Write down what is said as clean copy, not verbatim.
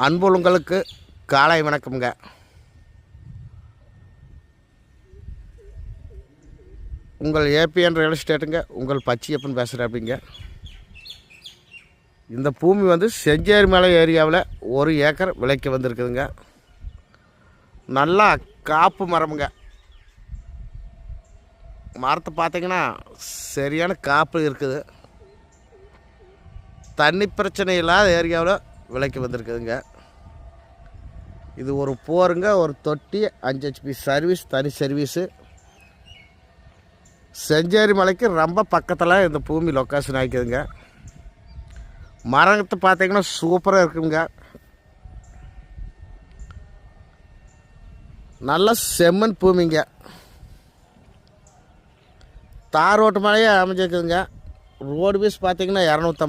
அன்புள்ளங்களுக்கு காலை வணக்கம்ங்க. உங்கள் ஏபிஎன் ரியல் எஸ்டேட்டுங்க. உங்கள் பச்சையப்பன் பேசுகிறேன். அப்படிங்க, இந்த பூமி வந்து செஞ்சேரி மலை ஏரியாவில் 1 ஏக்கர் விலைக்கு வந்திருக்குதுங்க. நல்லா காப்பு மரமுங்க. மரத்தை பார்த்தீங்கன்னா சரியான காப்பு இருக்குது. தண்ணி பிரச்சனை இல்லாத ஏரியாவில் விலைக்கு வந்திருக்குதுங்க. இது ஒரு போருங்க, ஒரு தொட்டி, 5 HP சர்வீஸ், தனி சர்வீஸு. செஞ்சேரி மலைக்கு ரொம்ப பக்கத்தில் இந்த பூமி லொக்கேஷன் ஆகிக்குதுங்க. மரத்தை பார்த்தீங்கன்னா சூப்பராக இருக்குங்க. நல்ல செம்மண் பூமிங்க. தார் ரோட்டு மேலேயே அமைஞ்சிருக்குதுங்க. ரோடு பீஸ் பார்த்தீங்கன்னா 250